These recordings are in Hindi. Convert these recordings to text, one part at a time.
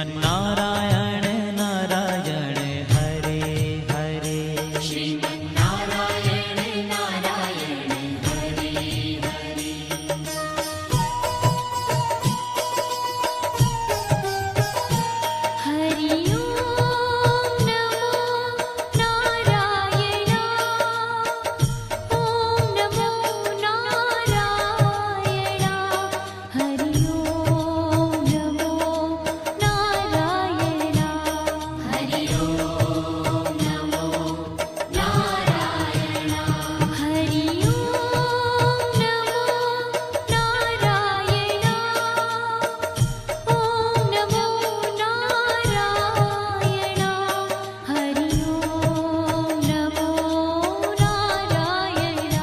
श्रीमन्नारायण नारायण हरे हरे। श्रीमन्नारायण नारायण हरे हरे। हरि ओम नमो नारायण। ओम नमो नारायण। हरि ओम नमो नारायण। हरि ओम नमो नारायण। हरि ओम नमो नारायण। ओम नमो नारायण। हरि ओम नमो नारायण।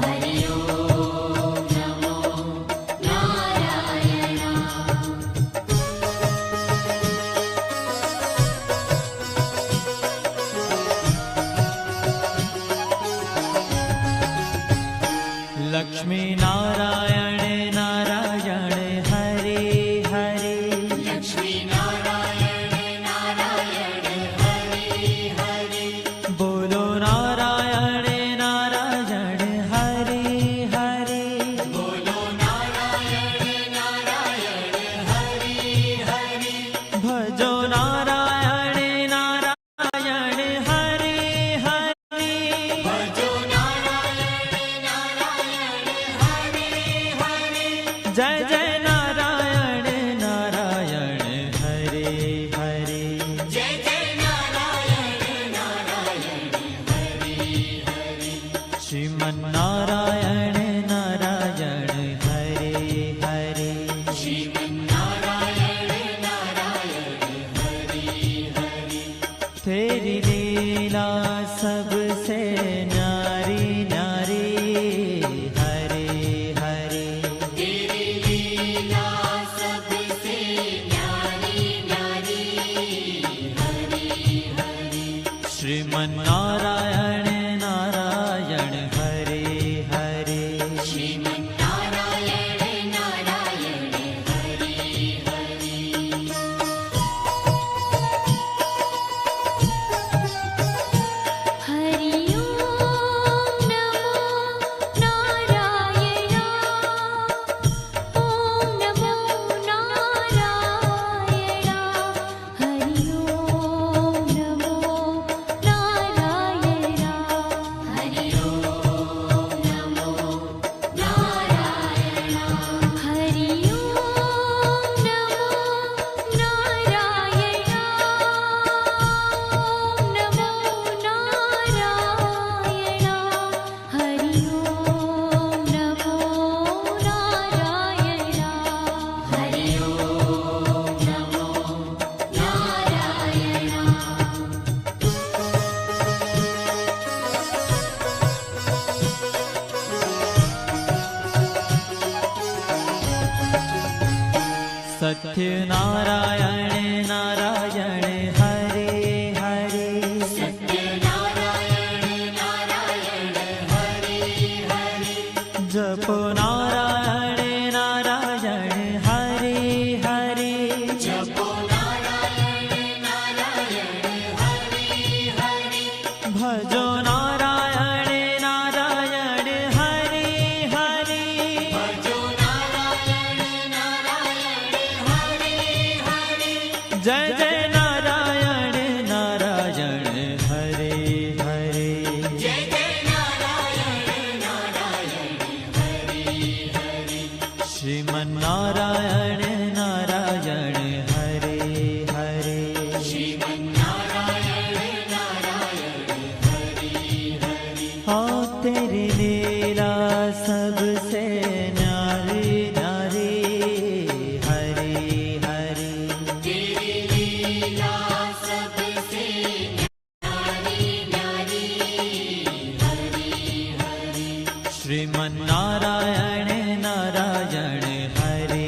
हरि ओम नमो नारायण। लक्ष्मी नारायण नारायण हरे हरे। लक्ष्मी नारायण नारायण हरे हरे। बोलो नारायण नारायण हरे हरे। बोलो नारायण नारायण हरे हरे। भजो नारायण नारायण हरे हरे। भजो नारायण नारायण हरे हरे। जय जय नारायण नारायण हरे हरे। जय जय नारायण नारायण हरे हरे। श्रीमन्नारायण नारायण हरे हरे। श्रीमन्नारायण नारायण हरे हरे। तेरी लीला सबसे न्यारी न्यारी हरे हरे। तेरी लीला सबसे न्यारी न्यारी हरे हरे। श्रीमन्नारायण नारायण हरे हरे। श्रीमन्नारायण नारायण हरे हरे। हरि ओम नमो नारायण। ओम नमो नारायण। हरि ओम नमो नारायण। हरि ओम नमो नारायण। हरि ओम नमो नारायण। ओम नमो नारायण। हरि ओम नमो नारायण। हरि ओम नमो सत्य नारायण नारायण हरे हरे। सत्य नारायण नारायण हरे हरे। जपो नारायण नारायण हरे हरे। जपो नारायण नारायण हरे हरे। भजो नारायण नारायण हरे हरे। भजो नारायण नारायण हरे हरे। जय जय नारायण नारायण हरे हरे। जय जय नारायण नारायण हरे हरे। श्रीमन्नारायण नारायण हरे हरे। श्रीमन्नारायण नारायण हरे हरे। हाँ तेरी लीला सबसे न्यारी न्यारी हरे हरे। तेरी लीला सबसे न्यारी न्यारी हरे हरे। श्रीमन्नारायण नारायण हरे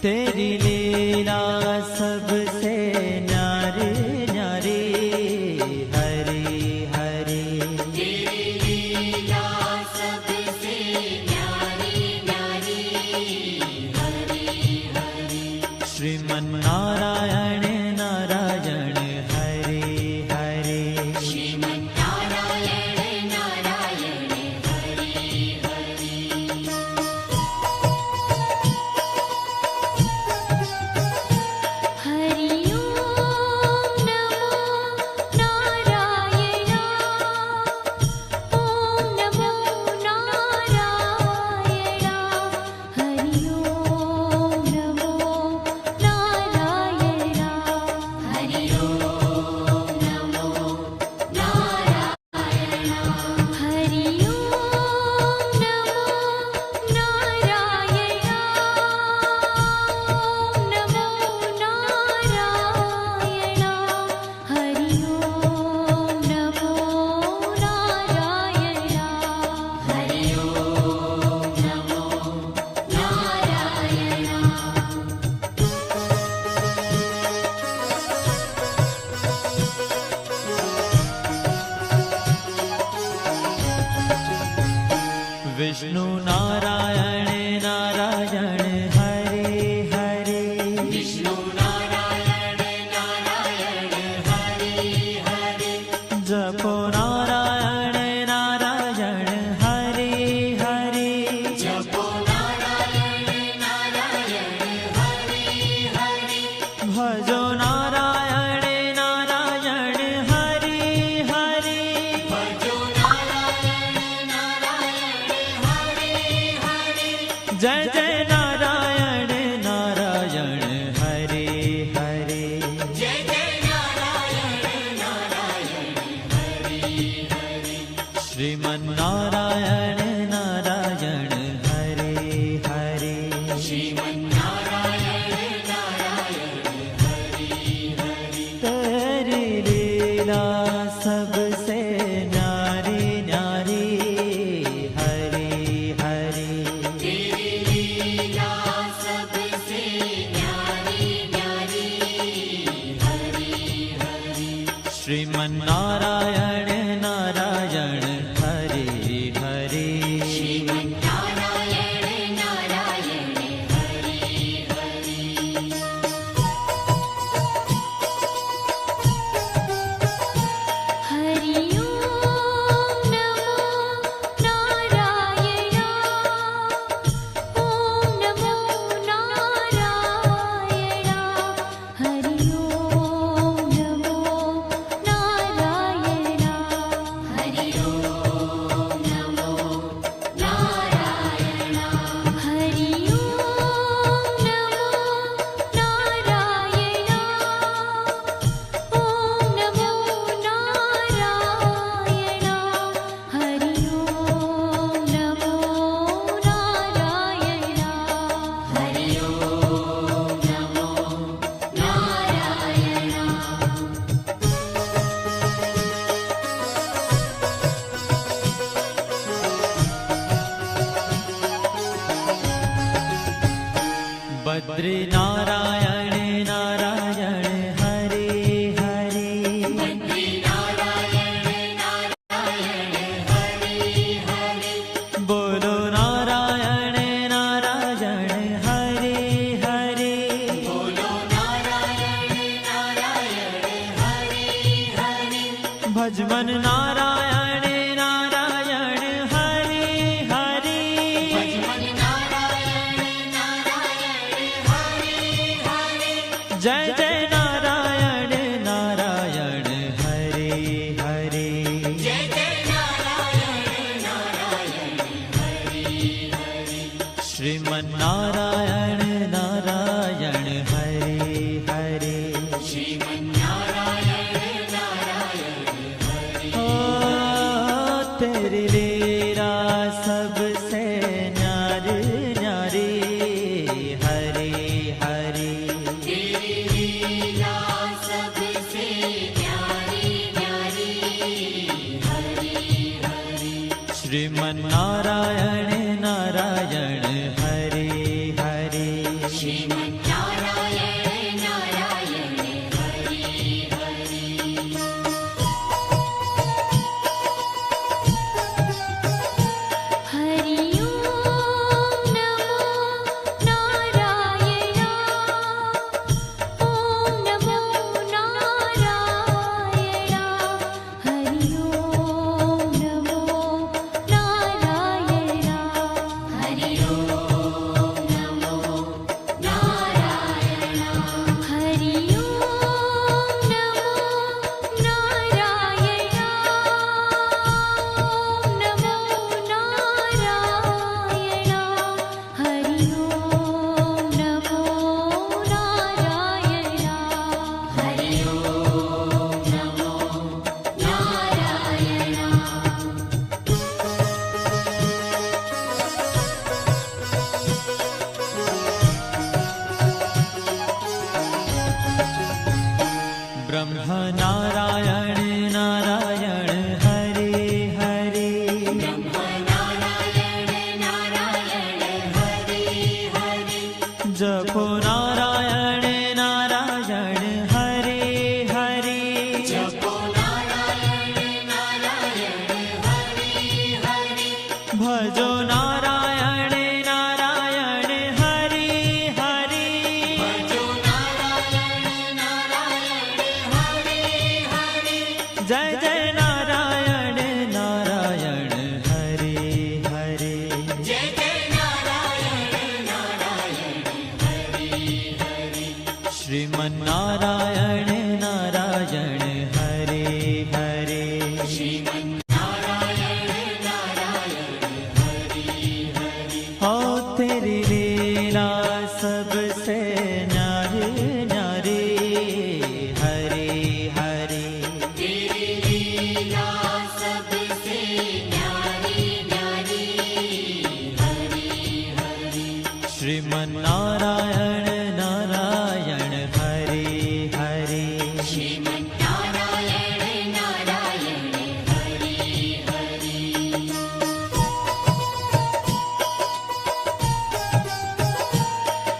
तेरी लीला सबसे न्यारी न्यारी हरि हरि तेरी लीला सबसे न्यारी न्यारी हरि हरि श्रीमन्नारायण नारायण हरि हरि श्रीमन्नारायण नारायण हरि हरि हरि ओम नमो नारायण ओम नमो नारायण हरि ओम नमो नारायण हरि ओम नमो नारायण हरि ओम नमो नारायण ओम नमो नारायण हरि ओम नमो नारायण हरि ओम नमो नारायण विष्णु नारायण नारायण हरि हरि विष्णु नारायण नारायण हरि हरि जपो नारायण नारायण हरि हरि जपो नारायण नारायण हरि हरि भजो नारायण नारायण हरि हरि भजो नारायण नारायण हरि हरि जय जय नारायण नारायण हरि हरि जय जय नारायण नारायण हरि हरि श्रीमन्नारायण नारायण हरि हरि श्रीमन्नारायण नारायण हरि हरि तेरी लीला सबसे न्यारी न्यारी हरि हरि तेरी लीला सबसे न्यारी न्यारी हरि हरि श्रीमन्नारायण नारायण हरि हरि श्रीमन्नारायण नारायण हरि हरि हरि ओम नमो नारायण ओम नमो नारायण हरि ओम नमो नारायण हरि ओम नमो नारायण हरि ओम नमो नारायण ओम नमो नारायण हरि ओम नमो नारायण हरि ओम नमो नारायण बद्री नारायण नारायण हरि हरि बद्री नारायण नारायण हरि हरि बोलो नारायण नारायण हरि हरि बोलो नारायण नारायण हरि हरि भजमन नारायण नारायण हरि हरि भजमन नारायण नारायण हरि हरि जय जय नारायण नारायण हरि हरि जय जय नारायण नारायण हरि हरि श्रीमन्नारायण नारायण हरि हरि श्रीमन्नारायण नारायण हरि ओ तेरी लीला सबसे न्यारी न्यारी हरि हरि तेरी लीला श्रीमन्नारायण नारायण हरि हरि हरि ओम नमो नारायण ओम नमो नारायण हरि ओम नमो नारायण हरि ओम नमो नारायण हरि ओम नमो नारायण ओम नमो नारायण हरि ओम नमो नारायण हरि ओम नमो नारायण ब्रह्म नारायण नारायण हरे हरे नारायण नारायण हरि हरि जपो नारायण नारायण हरे हरे जपो नारायण नारायण हरि हरि भजो नारायण नारायण हरे हरे भजो नारायण नारायण हरि हरि जय जय नारायण नारायण हरे हरे जय जय नारायण नारायण हरि हरि श्रीमन्नारायण नारायण हरे हरे श्रीमन्नारायण नारायण हरि हरि हो तेरी लीला सबसे न्यारी न्यारी हरे हरे तेरी लीला सबसे न्यारी न्यारी हरि हरि श्रीमन्नारायण नारायण हरे हरे श्रीमन्नारायण नारायण हरि हरि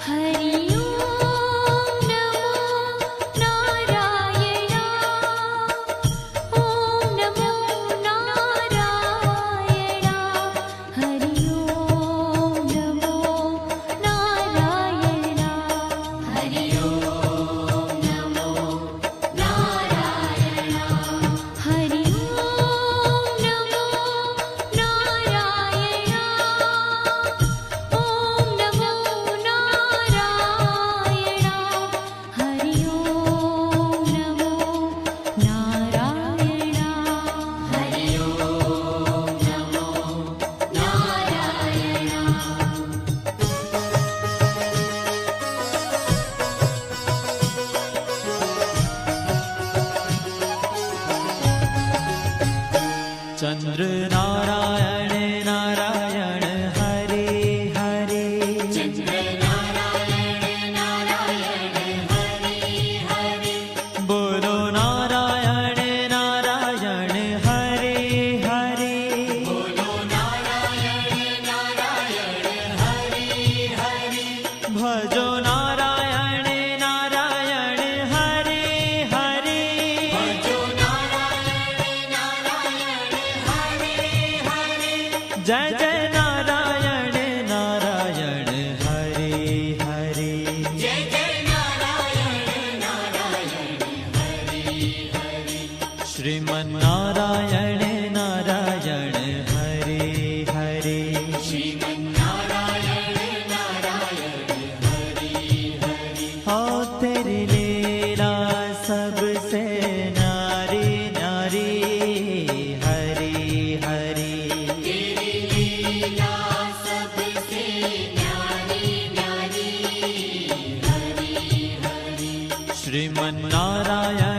हरि ओम नमो नारायण ओम नमो नारायण हरि ओम नमो नारायण हरि ओम नमो नारायण हरि ओम नमो नारायण ओम नमो नारायण हरि ओम नमो नारायण हरि ओम नमो नारायण चंद्र नारायण नारायण हरे हरे चंद्र नारायण नारायण हरि हरि बोलो नारायण नारायण हरे हरे बोलो नारायण नारायण हरि हरि भजो नारायण नारायण हरे हरे भजो नारायण नारायण हरि हरि जय जय नारायण नारायण हरे हरे जय जय नारायण नारायण हरि हरि श्रीमन्नारायण नारायण हरे हरे श्रीमन्नारायण नारायण हरि हरि हो तेरी लीला सबसे न्यारी न्यारी हरे हरे तेरी लीला सबसे न्यारी न्यारी हरि हरि श्रीमन्नारायण